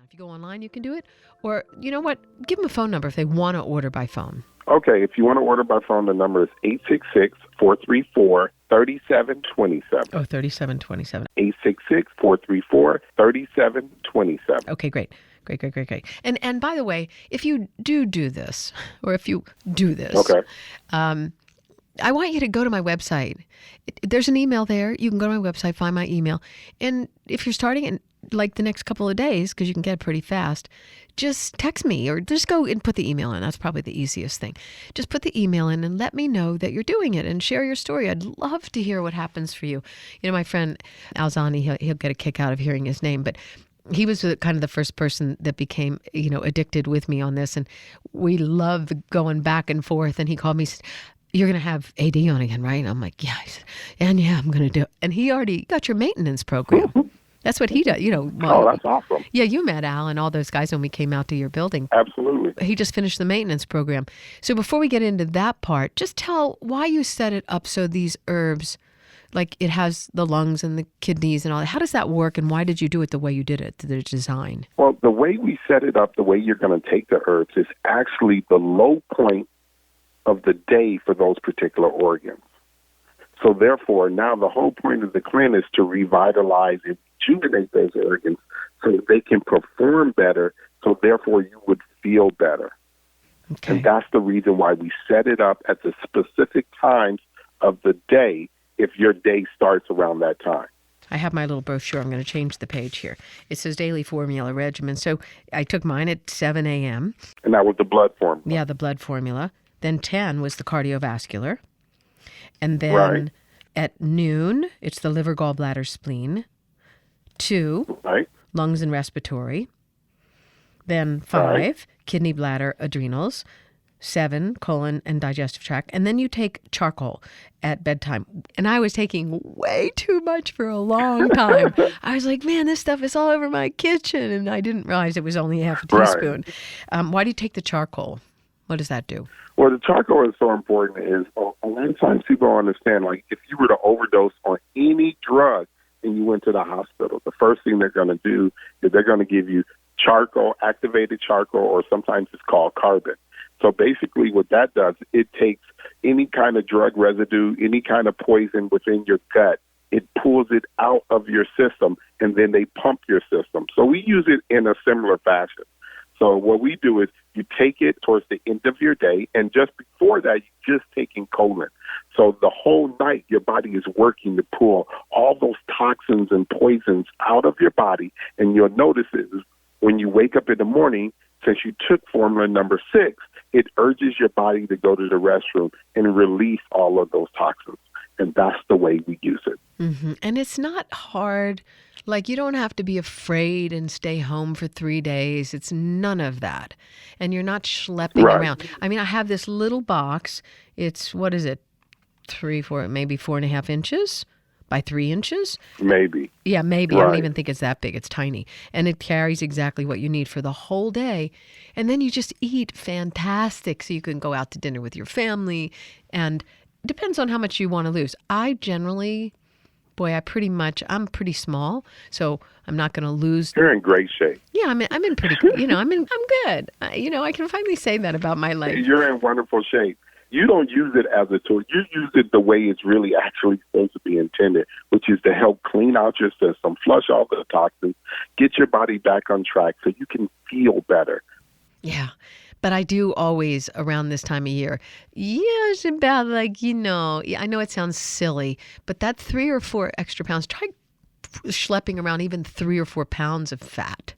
If you go online, you can do it. Or, you know what? Give them a phone number if they want to order by phone. Okay, if you want to order by phone, the number is 866-434-3727. Oh, 3727. 866-434-3727. Okay, great. Great. And by the way, if you do this, or if you do this, Okay. I want you to go to my website. There's an email there. You can go to my website, find my email. And if you're starting in like the next couple of days, because you can get it pretty fast, just text me or just go and put the email in. That's probably the easiest thing. Just put the email in and let me know that you're doing it and share your story. I'd love to hear what happens for you. You know, my friend Alzani, he'll get a kick out of hearing his name, but he was kind of the first person that became, addicted with me on this. And we loved going back and forth. And he called me, "You're going to have AD on again, right?" And I'm like, "Yeah." He said, yeah, I'm going to do it. And he already got your maintenance program. That's what he does, Oh, that's awesome. Yeah, you met Al and all those guys when we came out to your building. Absolutely. He just finished the maintenance program. So before we get into that part, just tell why you set it up so these herbs, like it has the lungs and the kidneys and all that. How does that work, and why did you do it the way you did it, the design? Well, the way we set it up, the way you're going to take the herbs is actually the low point of the day for those particular organs. So therefore, now the whole point of the cleanse is to revitalize and rejuvenate those organs so that they can perform better, so therefore you would feel better. Okay. And that's the reason why we set it up at the specific times of the day if your day starts around that time. I have my little brochure. I'm going to change the page here. It says daily formula regimen. So I took mine at 7 a.m. And that was the blood formula. Yeah, the blood formula. Then 10 was the cardiovascular. And then Right. at noon, it's the liver, gallbladder, spleen. 2, Right. lungs and respiratory. Then 5, Right. kidney, bladder, adrenals. 7, colon and digestive tract. And then you take charcoal at bedtime. And I was taking way too much for a long time. I was like, man, this stuff is all over my kitchen. And I didn't realize it was only half a teaspoon. Why do you take the charcoal? What does that do? Well, the charcoal is so important is a lot of times people don't understand, like if you were to overdose on any drug and you went to the hospital, the first thing they're going to do is they're going to give you charcoal, activated charcoal, or sometimes it's called carbon. So basically what that does, it takes any kind of drug residue, any kind of poison within your gut, it pulls it out of your system, and then they pump your system. So we use it in a similar fashion. So what we do is you take it towards the end of your day, and just before that, you're just taking colon. So the whole night, your body is working to pull all those toxins and poisons out of your body, and you'll notice it when you wake up in the morning, since you took formula number 6, it urges your body to go to the restroom and release all of those toxins. And that's the way we use it. Mm-hmm. And it's not hard. Like, you don't have to be afraid and stay home for 3 days. It's none of that. And you're not schlepping around. I mean, I have this little box. It's, 3, 4, maybe 4.5 inches by 3 inches? Maybe. Yeah, maybe. I don't even think it's that big. It's tiny. And it carries exactly what you need for the whole day. And then you just eat fantastic. So you can go out to dinner with your family. And it depends on how much you want to lose. I generally... I'm pretty small, so I'm not going to lose. You're in great shape. Yeah, I'm in pretty, I'm good. I can finally say that about my life. You're in wonderful shape. You don't use it as a tool. You use it the way it's really actually supposed to be intended, which is to help clean out your system, flush all the toxins, get your body back on track so you can feel better. Yeah. But I do always, around this time of year, it's about I know it sounds silly, but that 3 or 4 extra pounds, try schlepping around even 3 or 4 pounds of fat,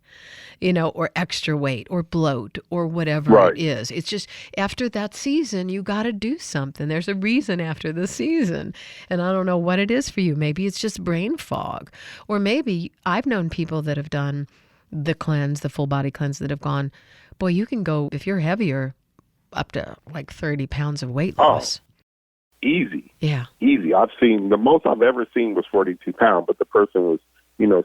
or extra weight or bloat or whatever it is. It's just after that season, you got to do something. There's a reason after the season. And I don't know what it is for you. Maybe it's just brain fog. Or maybe I've known people that have done the cleanse, the full body cleanse, that have gone, boy, you can go, if you're heavier, up to like 30 pounds of weight loss. Easy. Yeah. Easy. The most I've ever seen was 42 pounds, but the person was,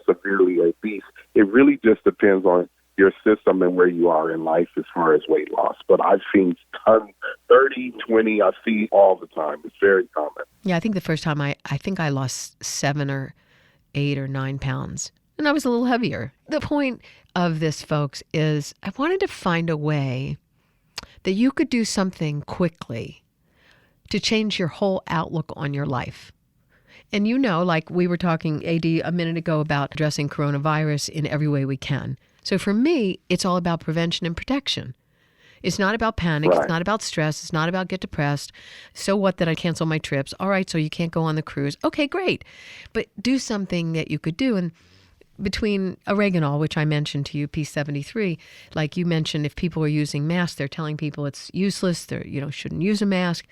severely obese. It really just depends on your system and where you are in life as far as weight loss. But I've seen 30, 20, I see all the time. It's very common. Yeah, I think the first time I think I lost 7 or 8 or 9 pounds. and I was a little heavier. The point of this, folks, is I wanted to find a way that you could do something quickly to change your whole outlook on your life. And like we were talking, AD, a minute ago about addressing coronavirus in every way we can. So for me, it's all about prevention and protection. It's not about panic. Right. It's not about stress. It's not about get depressed. So what that I cancel my trips? All right, so you can't go on the cruise. Okay, great. But do something that you could do. And between oregano, which I mentioned to you, P73, like you mentioned, if people are using masks, they're telling people it's useless. They shouldn't use a mask.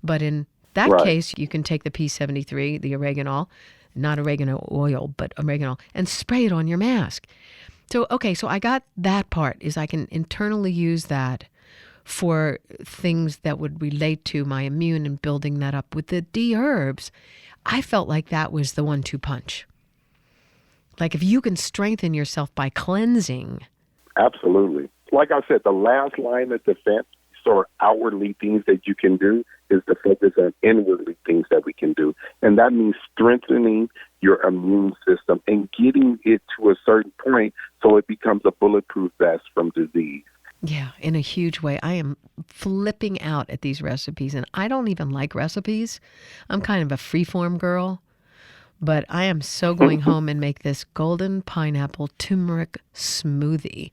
But in that Right. case, you can take the P73, the oregano, not oregano oil, but oregano, and spray it on your mask. So, okay, so I got that part, is I can internally use that for things that would relate to my immune and building that up. With the Dherbs, I felt like that was the 1-2 punch. Like if you can strengthen yourself by cleansing. Absolutely. Like I said, the last line of defense, so outwardly things that you can do, is to focus on inwardly things that we can do. And that means strengthening your immune system and getting it to a certain point so it becomes a bulletproof vest from disease. Yeah, in a huge way. I am flipping out at these recipes, and I don't even like recipes. I'm kind of a freeform girl, but I am so going home and make this golden pineapple turmeric smoothie.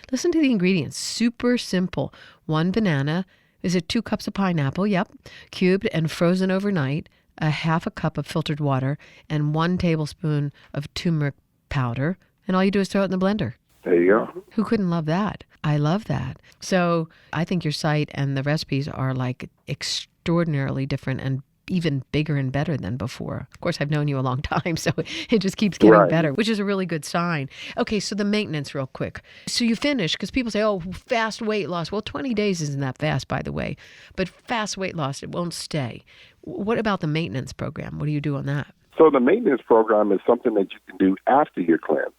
Listen to the ingredients. Super simple. 1 banana. Is it 2 cups of pineapple? Yep. Cubed and frozen overnight. A half a cup of filtered water and 1 tablespoon of turmeric powder. And all you do is throw it in the blender. There you go. Who couldn't love that? I love that. So I think your site and the recipes are like extraordinarily different and even bigger and better than before. Of course, I've known you a long time, so it just keeps getting Right. better, which is a really good sign. Okay, so the maintenance real quick. So you finish, because people say, oh, fast weight loss. Well, 20 days isn't that fast, by the way. But fast weight loss, it won't stay. What about the maintenance program? What do you do on that? So the maintenance program is something that you can do after your cleanse.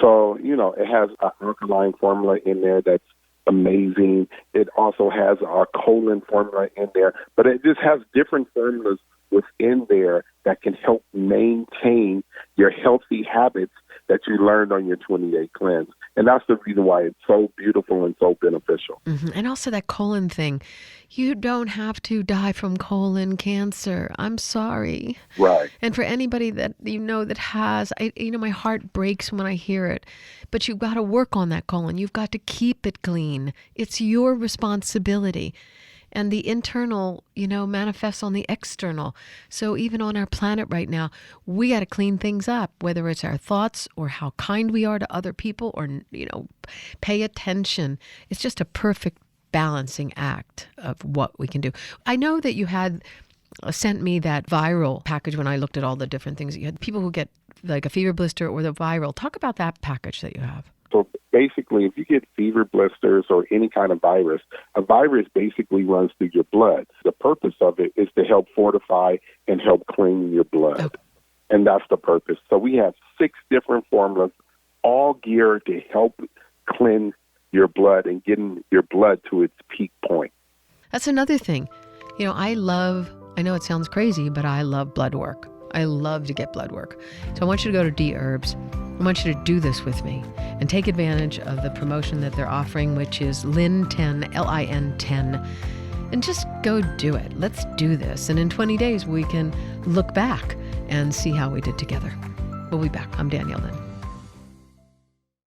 So, it has an alkaline formula in there that's amazing. It also has our colon formula in there, but it just has different formulas within there that can help maintain your healthy habits that you learned on your 28 cleanse. And that's the reason why it's so beautiful and so beneficial. Mm-hmm. And also that colon thing. You don't have to die from colon cancer. I'm sorry. Right. And for anybody that that has, my heart breaks when I hear it. But you've got to work on that colon. You've got to keep it clean. It's your responsibility. And the internal, manifests on the external. So even on our planet right now, we got to clean things up, whether it's our thoughts or how kind we are to other people or, pay attention. It's just a perfect balancing act of what we can do. I know that you had sent me that viral package when I looked at all the different things that you had. People who get like a fever blister or the viral. Talk about that package that you have. So basically, if you get fever blisters or any kind of virus, a virus basically runs through your blood. The purpose of it is to help fortify and help clean your blood. Okay. And that's the purpose. So we have 6 different formulas, all geared to help cleanse your blood and getting your blood to its peak point. That's another thing. I know it sounds crazy, but I love blood work. I love to get blood work. So I want you to go to Dherbs. I want you to do this with me and take advantage of the promotion that they're offering, which is LIN10, LIN10, and just go do it. Let's do this. And in 20 days, we can look back and see how we did together. We'll be back. I'm Danielle then.